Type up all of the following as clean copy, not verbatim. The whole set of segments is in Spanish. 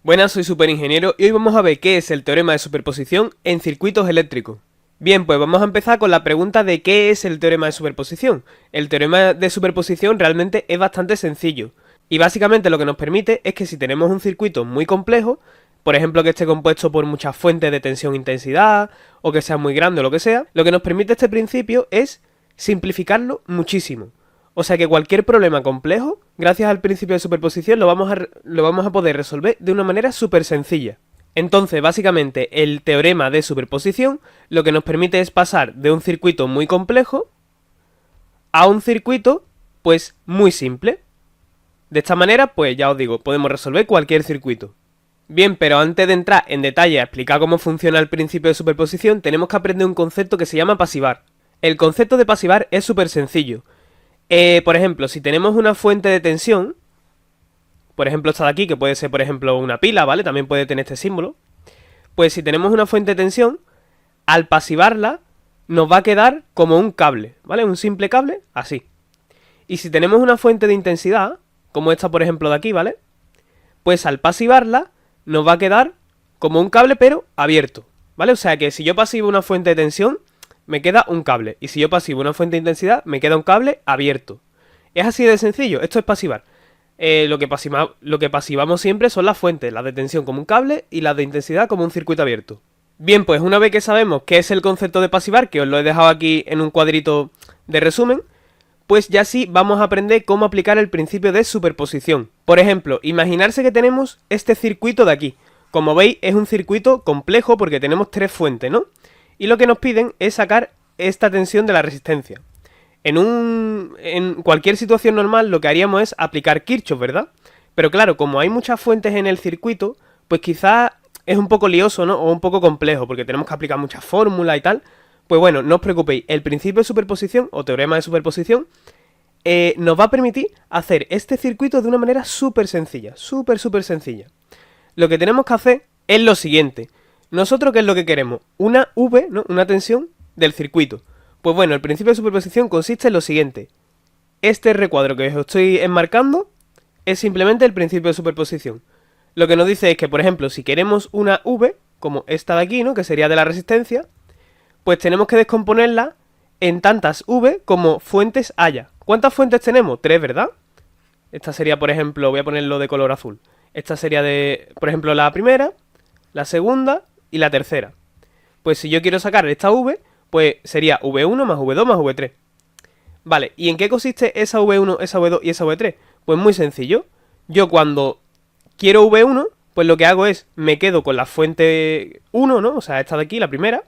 Buenas, soy Superingeniero y hoy vamos a ver qué es el teorema de superposición en circuitos eléctricos. Bien, pues vamos a empezar con la pregunta de qué es el teorema de superposición. El teorema de superposición realmente es bastante sencillo y básicamente lo que nos permite es que si tenemos un circuito muy complejo, por ejemplo que esté compuesto por muchas fuentes de tensión e intensidad o que sea muy grande o lo que sea, lo que nos permite este principio es simplificarlo muchísimo. O sea que cualquier problema complejo, gracias al principio de superposición, lo vamos a poder resolver de una manera súper sencilla. Entonces, básicamente, el teorema de superposición lo que nos permite es pasar de un circuito muy complejo a un circuito, pues, muy simple. De esta manera, pues ya os digo, podemos resolver cualquier circuito. Bien, pero antes de entrar en detalle a explicar cómo funciona el principio de superposición, tenemos que aprender un concepto que se llama pasivar. El concepto de pasivar es súper sencillo. Por ejemplo, si tenemos una fuente de tensión, por ejemplo esta de aquí, que puede ser por ejemplo una pila, ¿vale? También puede tener este símbolo. Pues si tenemos una fuente de tensión, al pasivarla nos va a quedar como un cable, ¿vale? Un simple cable, así. Y si tenemos una fuente de intensidad, como esta por ejemplo de aquí, ¿vale? Pues al pasivarla nos va a quedar como un cable pero abierto, ¿vale? O sea que si yo pasivo una fuente de tensión, me queda un cable. Y si yo pasivo una fuente de intensidad, me queda un cable abierto. Es así de sencillo, esto es pasivar. Lo que pasivamos siempre son las fuentes, las de tensión como un cable y las de intensidad como un circuito abierto. Bien, pues una vez que sabemos qué es el concepto de pasivar, que os lo he dejado aquí en un cuadrito de resumen, pues ya sí vamos a aprender cómo aplicar el principio de superposición. Por ejemplo, imaginarse que tenemos este circuito de aquí. Como veis, es un circuito complejo porque tenemos tres fuentes, ¿no? Y lo que nos piden es sacar esta tensión de la resistencia. En cualquier situación normal lo que haríamos es aplicar Kirchhoff, ¿verdad? Pero claro, como hay muchas fuentes en el circuito, pues quizás es un poco lioso, ¿no? O un poco complejo, porque tenemos que aplicar muchas fórmulas y tal. Pues bueno, no os preocupéis, el principio de superposición, o teorema de superposición, nos va a permitir hacer este circuito de una manera súper sencilla, súper sencilla. Lo que tenemos que hacer es lo siguiente. ¿Nosotros qué es lo que queremos? Una V, ¿no? Una tensión del circuito. Pues bueno, el principio de superposición consiste en lo siguiente. Este recuadro que os estoy enmarcando es simplemente el principio de superposición. Lo que nos dice es que, por ejemplo, si queremos una V, como esta de aquí, ¿no? Que sería de la resistencia, pues tenemos que descomponerla en tantas V como fuentes haya. ¿Cuántas fuentes tenemos? 3, ¿verdad? Esta sería, por ejemplo, voy a ponerlo de color azul. Esta sería por ejemplo, la primera, la segunda y la tercera. Pues si yo quiero sacar esta V, pues sería V1 más V2 más V3. Vale, ¿y en qué consiste esa V1, esa V2 y esa V3? Pues muy sencillo. Yo cuando quiero V1, pues lo que hago es, me quedo con la fuente 1, ¿no? O sea, esta de aquí, la primera.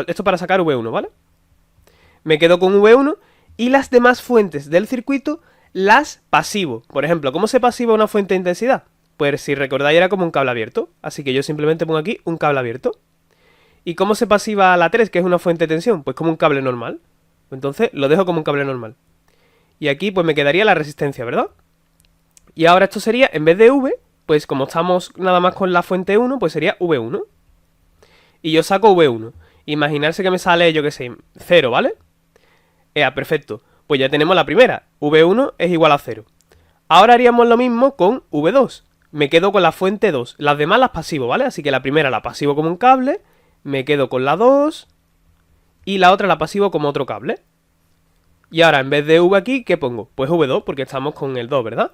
Esto para sacar V1, ¿vale? Me quedo con V1 y las demás fuentes del circuito las pasivo. Por ejemplo, ¿cómo se pasiva una fuente de intensidad? Pues si recordáis era como un cable abierto. Así que yo simplemente pongo aquí un cable abierto. ¿Y cómo se pasiva la 3, que es una fuente de tensión? Pues como un cable normal. Entonces lo dejo como un cable normal. Y aquí pues me quedaría la resistencia, ¿verdad? Y ahora esto sería, en vez de V, pues como estamos nada más con la fuente 1, pues sería V1. Y yo saco V1. Imaginarse que me sale, yo qué sé, 0, ¿vale? Perfecto. Pues ya tenemos la primera. V1 es igual a 0. Ahora haríamos lo mismo con V2. Me quedo con la fuente 2. Las demás las pasivo, ¿vale? Así que la primera la pasivo como un cable. Me quedo con la 2. Y la otra la pasivo como otro cable. Y ahora en vez de V aquí, ¿qué pongo? Pues V2, porque estamos con el 2, ¿verdad?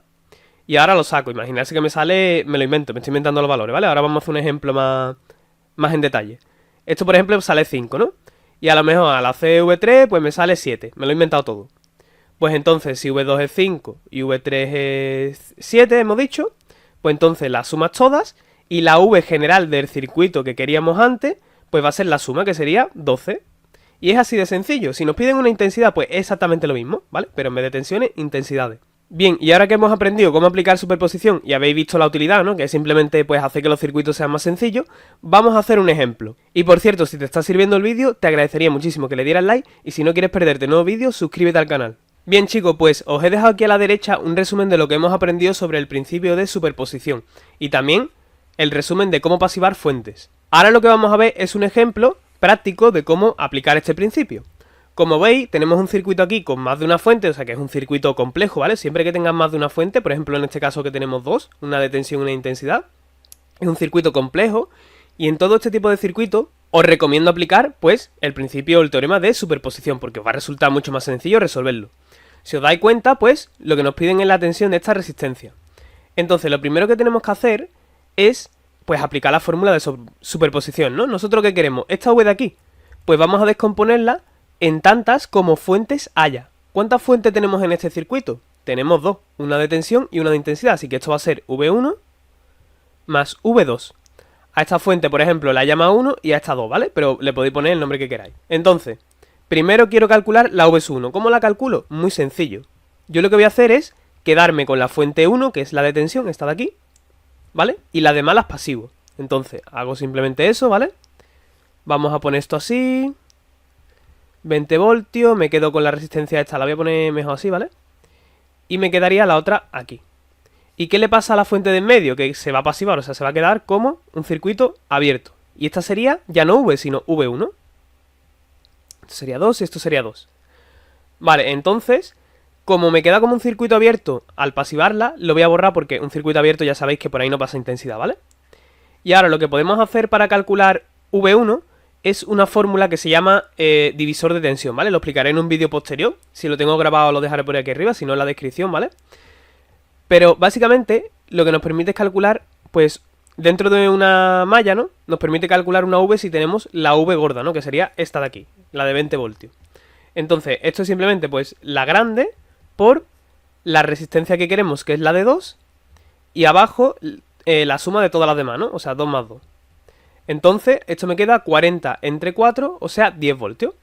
Y ahora lo saco. Imaginarse que me sale... Me lo invento, me estoy inventando los valores, ¿vale? Ahora vamos a hacer un ejemplo más en detalle. Esto, por ejemplo, sale 5, ¿no? Y a lo mejor al hacer V3, pues me sale 7. Me lo he inventado todo. Pues entonces, si V2 es 5 y V3 es 7, hemos dicho, pues entonces las sumas todas y la V general del circuito que queríamos antes, pues va a ser la suma, que sería 12. Y es así de sencillo. Si nos piden una intensidad, pues es exactamente lo mismo, ¿vale? Pero en vez de tensiones, intensidades. Bien, y ahora que hemos aprendido cómo aplicar superposición y habéis visto la utilidad, ¿no? Que es simplemente pues hacer que los circuitos sean más sencillos, vamos a hacer un ejemplo. Y por cierto, si te está sirviendo el vídeo, te agradecería muchísimo que le dieras like y si no quieres perderte nuevos vídeos, suscríbete al canal. Bien chicos, pues os he dejado aquí a la derecha un resumen de lo que hemos aprendido sobre el principio de superposición y también el resumen de cómo pasivar fuentes. Ahora lo que vamos a ver es un ejemplo práctico de cómo aplicar este principio. Como veis, tenemos un circuito aquí con más de una fuente, o sea que es un circuito complejo, ¿vale? Siempre que tengan más de una fuente, por ejemplo en este caso que tenemos dos, una de tensión y una de intensidad, Es un circuito complejo y en todo este tipo de circuitos os recomiendo aplicar pues el principio o el teorema de superposición porque os va a resultar mucho más sencillo resolverlo. Si os dais cuenta, pues lo que nos piden es la tensión de esta resistencia. Entonces lo primero que tenemos que hacer es pues aplicar la fórmula de superposición, ¿no? ¿Nosotros qué queremos? Esta V de aquí. Pues vamos a descomponerla en tantas como fuentes haya. ¿Cuántas fuentes tenemos en este circuito? Tenemos dos, una de tensión y una de intensidad, así que esto va a ser V1 más V2. A esta fuente, por ejemplo, la llama 1 y a esta 2, ¿vale? Pero le podéis poner el nombre que queráis. Entonces, primero quiero calcular la V1. ¿Cómo la calculo? Muy sencillo. Yo lo que voy a hacer es quedarme con la fuente 1, que es la de tensión, esta de aquí, ¿vale? Y la demás las pasivo. Entonces, hago simplemente eso, ¿vale? Vamos a poner esto así. 20 voltios, me quedo con la resistencia esta, la voy a poner mejor así, ¿vale? Y me quedaría la otra aquí. ¿Y qué le pasa a la fuente de en medio? Que se va a pasivar, o sea, se va a quedar como un circuito abierto. Y esta sería ya no V, sino V1. Esto sería 2 y esto sería 2. Vale, entonces, como me queda como un circuito abierto, al pasivarla, lo voy a borrar porque un circuito abierto ya sabéis que por ahí no pasa intensidad, ¿vale? Y ahora lo que podemos hacer para calcular V1 es una fórmula que se llama divisor de tensión, ¿vale? Lo explicaré en un vídeo posterior. Si lo tengo grabado lo dejaré por aquí arriba, si no en la descripción, ¿vale? Pero básicamente lo que nos permite es calcular, pues dentro de una malla, ¿no? Nos permite calcular una V si tenemos la V gorda, ¿no? Que sería esta de aquí, la de 20 voltios. Entonces, esto es simplemente pues la grande por la resistencia que queremos, que es la de 2, y abajo la suma de todas las demás, ¿no? O sea, 2 más 2. Entonces, esto me queda 40 entre 4, o sea, 10 voltios.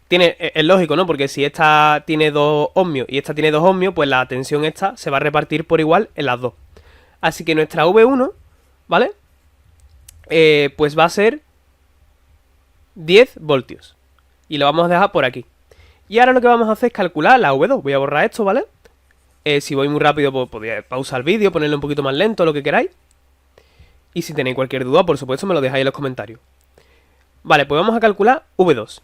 Es lógico, ¿no? Porque si esta tiene 2 ohmios y esta tiene 2 ohmios, pues la tensión esta se va a repartir por igual en las dos. Así que nuestra V1, ¿vale? Pues va a ser 10 voltios. Y lo vamos a dejar por aquí. Y ahora lo que vamos a hacer es calcular la V2. Voy a borrar esto, ¿vale? Si voy muy rápido, pues podéis pausar el vídeo, ponerlo un poquito más lento, lo que queráis. Y si tenéis cualquier duda, por supuesto, me lo dejáis en los comentarios. Vale, pues vamos a calcular V2.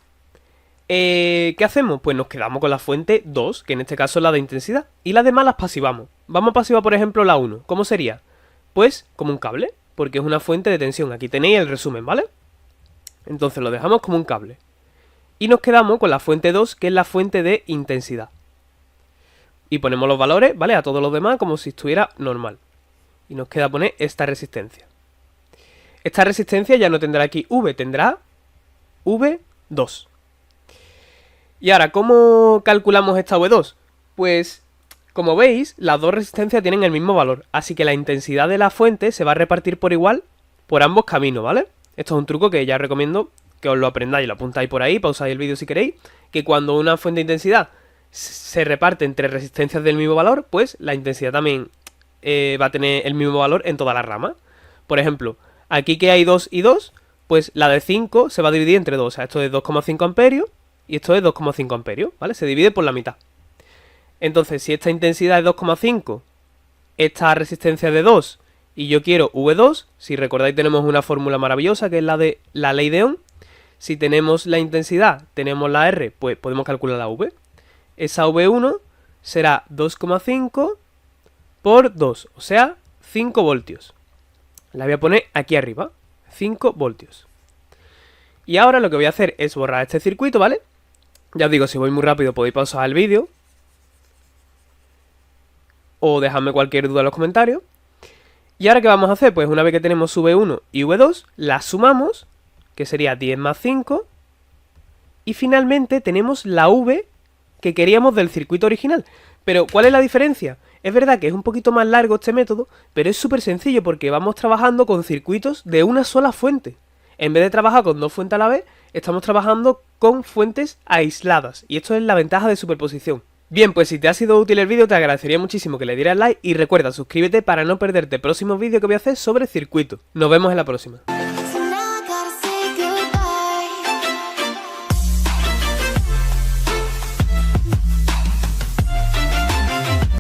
¿Qué hacemos? Pues nos quedamos con la fuente 2, que en este caso es la de intensidad. Y las demás las pasivamos. Vamos a pasivar, por ejemplo, la 1. ¿Cómo sería? Pues como un cable, porque es una fuente de tensión. Aquí tenéis el resumen, ¿vale? Entonces lo dejamos como un cable. Y nos quedamos con la fuente 2, que es la fuente de intensidad. Y ponemos los valores, ¿vale? A todos los demás como si estuviera normal. Y nos queda poner esta resistencia. Esta resistencia ya no tendrá aquí V, tendrá V2. Y ahora, ¿cómo calculamos esta V2? Pues, como veis, las dos resistencias tienen el mismo valor. Así que la intensidad de la fuente se va a repartir por igual por ambos caminos, ¿vale? Esto es un truco que ya recomiendo que os lo aprendáis y lo apuntáis por ahí, pausáis el vídeo si queréis. Que cuando una fuente de intensidad se reparte entre resistencias del mismo valor, pues la intensidad también va a tener el mismo valor en toda la rama. Por ejemplo, aquí que hay 2 y 2, pues la de 5 se va a dividir entre 2. O sea, esto es 2,5 amperios y esto es 2,5 amperios, ¿vale? Se divide por la mitad. Entonces, si esta intensidad es 2,5, esta resistencia es de 2 y yo quiero V2, si recordáis tenemos una fórmula maravillosa que es la de la ley de Ohm. Si tenemos la intensidad, tenemos la R, pues podemos calcular la V. Esa V1 será 2,5 por 2, o sea, 5 voltios. La voy a poner aquí arriba, 5 voltios. Y ahora lo que voy a hacer es borrar este circuito, ¿vale? Ya os digo, si voy muy rápido podéis pausar el vídeo. O dejadme cualquier duda en los comentarios. Y ahora, ¿qué vamos a hacer? Pues una vez que tenemos V1 y V2, las sumamos, que sería 10 más 5. Y finalmente tenemos la V que queríamos del circuito original. Pero, ¿cuál es la diferencia? Es verdad que es un poquito más largo este método, pero es súper sencillo porque vamos trabajando con circuitos de una sola fuente. En vez de trabajar con dos fuentes a la vez, estamos trabajando con fuentes aisladas. Y esto es la ventaja de superposición. Bien, pues si te ha sido útil el vídeo, te agradecería muchísimo que le dieras like y recuerda, suscríbete para no perderte próximos vídeos que voy a hacer sobre circuitos. Nos vemos en la próxima.